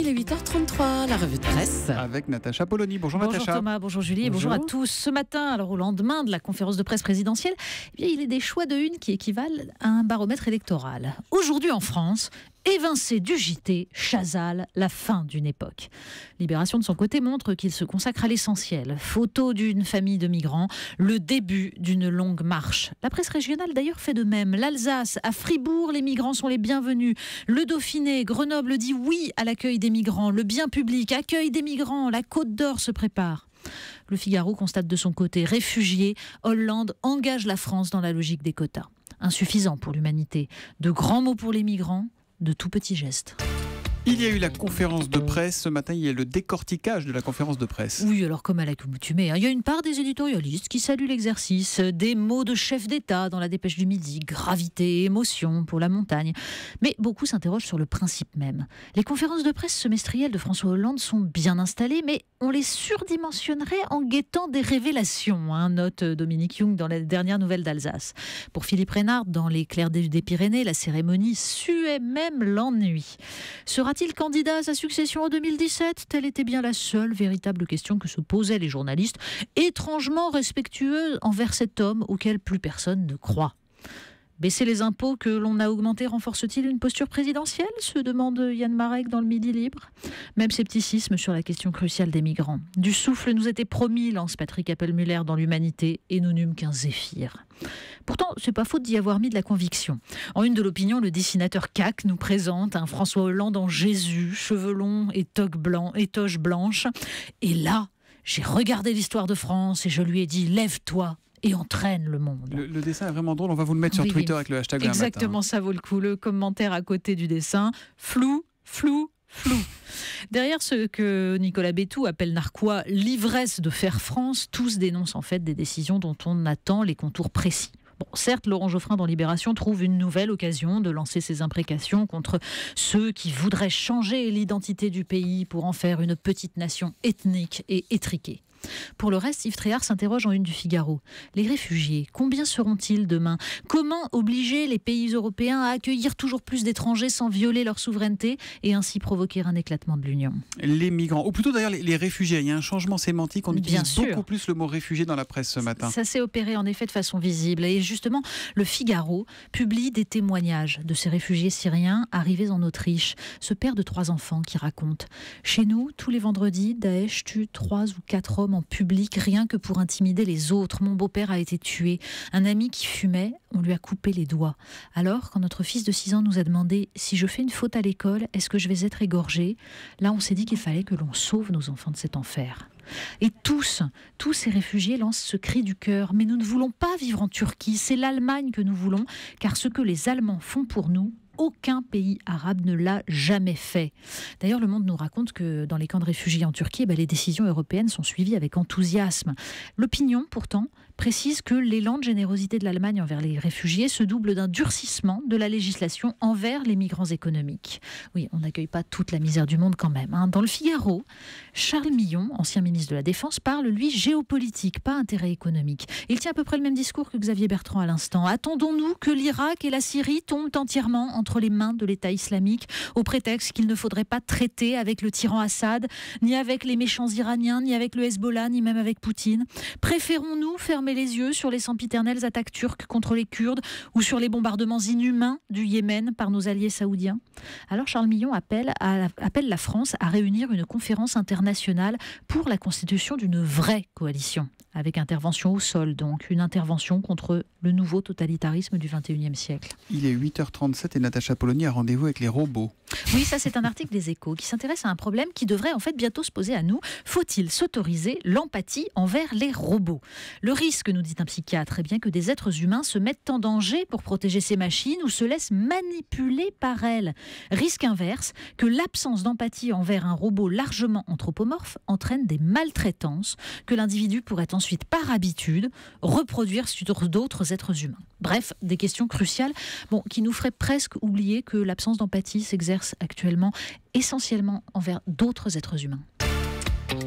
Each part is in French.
Il est 8h33, la revue de presse. Avec Natacha Polony. Bonjour Natacha. Bonjour Thomas, bonjour Julie et bonjour à tous. Ce matin, alors au lendemain de la conférence de presse présidentielle, il est des choix de une qui équivalent à un baromètre électoral. Aujourd'hui en France, évincé du JT, Chazal, la fin d'une époque. Libération de son côté montre qu'il se consacre à l'essentiel. Photo d'une famille de migrants, le début d'une longue marche. La presse régionale d'ailleurs fait de même. L'Alsace, à Fribourg, les migrants sont les bienvenus. Le Dauphiné, Grenoble dit oui à l'accueil des migrants. Le bien public accueille des migrants. La Côte d'Or se prépare. Le Figaro constate de son côté, réfugiés, Hollande engage la France dans la logique des quotas. Insuffisant pour l'humanité. De grands mots pour les migrants, de tout petits gestes. Il y a eu la conférence de presse. Ce matin, il y a le décortiquage de la conférence de presse. Oui, alors comme à l'accoutumée, il y a une part des éditorialistes qui saluent l'exercice. Des mots de chef d'État dans la dépêche du midi. Gravité, émotion pour la montagne. Mais beaucoup s'interrogent sur le principe même. Les conférences de presse semestrielles de François Hollande sont bien installées, mais on les surdimensionnerait en guettant des révélations, note Dominique Young dans la dernière nouvelle d'Alsace. Pour Philippe Reynard, dans Les Clairs des Pyrénées, la cérémonie suait même l'ennui. Sera-t-il candidat à sa succession en 2017 ? Telle était bien la seule véritable question que se posaient les journalistes, étrangement respectueux envers cet homme auquel plus personne ne croit. Baisser les impôts que l'on a augmentés renforce-t-il une posture présidentielle ? Se demande Yann Marek dans le Midi Libre. Même scepticisme sur la question cruciale des migrants. Du souffle nous était promis, lance Patrick Appelmuller dans l'Humanité, et nous n'eûmes qu'un zéphyr. Pourtant, c'est pas faute d'y avoir mis de la conviction. En une de l'opinion, le dessinateur CAC nous présente un François Hollande en Jésus, cheveux longs et toge blanche. Et là, j'ai regardé l'histoire de France et je lui ai dit « Lève-toi !» et entraîne le monde. Le dessin est vraiment drôle, on va vous le mettre sur Twitter avec le hashtag Exactement, ça vaut le coup. Le commentaire à côté du dessin, flou, flou, flou. Derrière ce que Nicolas Bétou appelle narquois l'ivresse de faire France, tous dénoncent en fait des décisions dont on attend les contours précis. Bon, certes, Laurent Geoffrin dans Libération trouve une nouvelle occasion de lancer ses imprécations contre ceux qui voudraient changer l'identité du pays pour en faire une petite nation ethnique et étriquée. Pour le reste, Yves Tréhard s'interroge en une du Figaro. Les réfugiés, combien seront-ils demain ? Comment obliger les pays européens à accueillir toujours plus d'étrangers sans violer leur souveraineté et ainsi provoquer un éclatement de l'Union ? Les migrants, ou plutôt d'ailleurs les réfugiés, il y a un changement sémantique, on utilise beaucoup plus le mot réfugié dans la presse ce matin. Ça s'est opéré en effet de façon visible et justement le Figaro publie des témoignages de ces réfugiés syriens arrivés en Autriche. Ce père de 3 enfants qui raconte « Chez nous, tous les vendredis, Daesh tue 3 ou 4 hommes en public, rien que pour intimider les autres. Mon beau-père a été tué. Un ami qui fumait, on lui a coupé les doigts. Alors, quand notre fils de 6 ans nous a demandé si je fais une faute à l'école, est-ce que je vais être égorgé ? Là, on s'est dit qu'il fallait que l'on sauve nos enfants de cet enfer. Et tous ces réfugiés lancent ce cri du cœur. Mais nous ne voulons pas vivre en Turquie. C'est l'Allemagne que nous voulons, car ce que les Allemands font pour nous, aucun pays arabe ne l'a jamais fait. D'ailleurs, Le Monde nous raconte que dans les camps de réfugiés en Turquie, les décisions européennes sont suivies avec enthousiasme. L'opinion, pourtant, précise que l'élan de générosité de l'Allemagne envers les réfugiés se double d'un durcissement de la législation envers les migrants économiques. Oui, on n'accueille pas toute la misère du monde quand même. Dans le Figaro, Charles Millon, ancien ministre de la Défense, parle, lui, géopolitique, pas intérêt économique. Il tient à peu près le même discours que Xavier Bertrand à l'instant. Attendons-nous que l'Irak et la Syrie tombent entièrement entre les mains de l'État islamique, au prétexte qu'il ne faudrait pas traiter avec le tyran Assad, ni avec les méchants Iraniens, ni avec le Hezbollah, ni même avec Poutine. Préférons-nous fermer les yeux sur les sempiternelles attaques turques contre les Kurdes ou sur les bombardements inhumains du Yémen par nos alliés saoudiens ? Alors Charles Millon appelle la France à réunir une conférence internationale pour la constitution d'une vraie coalition, avec intervention au sol, donc une intervention contre le nouveau totalitarisme du XXIe siècle. Il est 8h37 et Natacha Polony a rendez-vous avec les robots. Oui, ça c'est un article des Échos qui s'intéresse à un problème qui devrait en fait bientôt se poser à nous. Faut-il s'autoriser l'empathie envers les robots ? Le risque, nous dit un psychiatre, est bien que des êtres humains se mettent en danger pour protéger ces machines ou se laissent manipuler par elles. Risque inverse, que l'absence d'empathie envers un robot largement anthropomorphe entraîne des maltraitances que l'individu pourrait ensuite, par habitude, reproduire sur d'autres êtres humains. Bref, des questions cruciales qui nous feraient presque oublier que l'absence d'empathie s'exerce actuellement essentiellement envers d'autres êtres humains.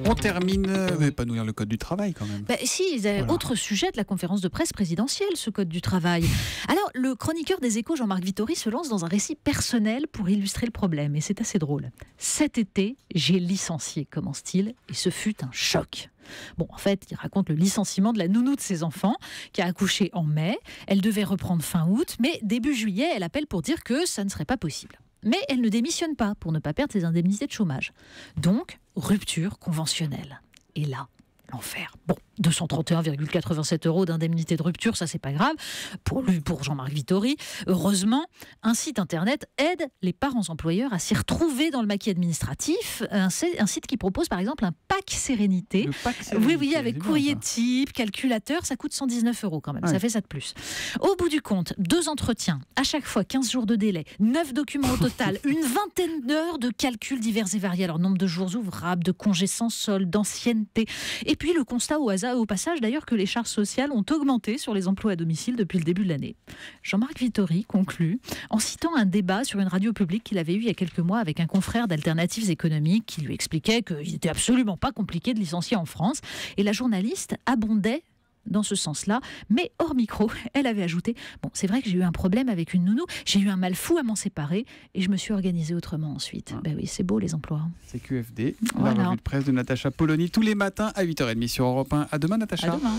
On termine, mais pas nous lire le code du travail quand même. Si, autre sujet de la conférence de presse présidentielle, ce code du travail. Alors, le chroniqueur des Échos, Jean-Marc Vittori, se lance dans un récit personnel pour illustrer le problème, et c'est assez drôle. Cet été, j'ai licencié, commence-t-il, et ce fut un choc. Bon, en fait, il raconte le licenciement de la nounou de ses enfants, qui a accouché en mai. Elle devait reprendre fin août, mais début juillet, elle appelle pour dire que ça ne serait pas possible. Mais elle ne démissionne pas pour ne pas perdre ses indemnités de chômage. Donc, rupture conventionnelle. Et là, l'enfer. Bon, 231,87 € d'indemnité de rupture, ça c'est pas grave, pour Jean-Marc Vittori. Heureusement, un site internet aide les parents employeurs à s'y retrouver dans le maquis administratif. Un site qui propose par exemple un pack sérénité. Le pack sérénité, oui, avec courrier type, calculateur, ça coûte 119 € quand même, ça fait ça de plus. Au bout du compte, 2 entretiens, à chaque fois 15 jours de délai, 9 documents au total, une vingtaine d'heures de calculs divers et variés, alors nombre de jours ouvrables, de congés sans solde, d'ancienneté, et puis le constat au passage d'ailleurs que les charges sociales ont augmenté sur les emplois à domicile depuis le début de l'année. Jean-Marc Vittori conclut en citant un débat sur une radio publique qu'il avait eu il y a quelques mois avec un confrère d'Alternatives économiques qui lui expliquait qu'il n'était absolument pas compliqué de licencier en France. Et la journaliste abondait dans ce sens-là, mais hors micro, elle avait ajouté « Bon, c'est vrai que j'ai eu un problème avec une nounou, j'ai eu un mal fou à m'en séparer et je me suis organisée autrement ensuite. » Ben oui, c'est beau les emplois. C'est QFD, la revue de presse de Natacha Polony tous les matins à 8h30 sur Europe 1. À demain Natacha. À demain.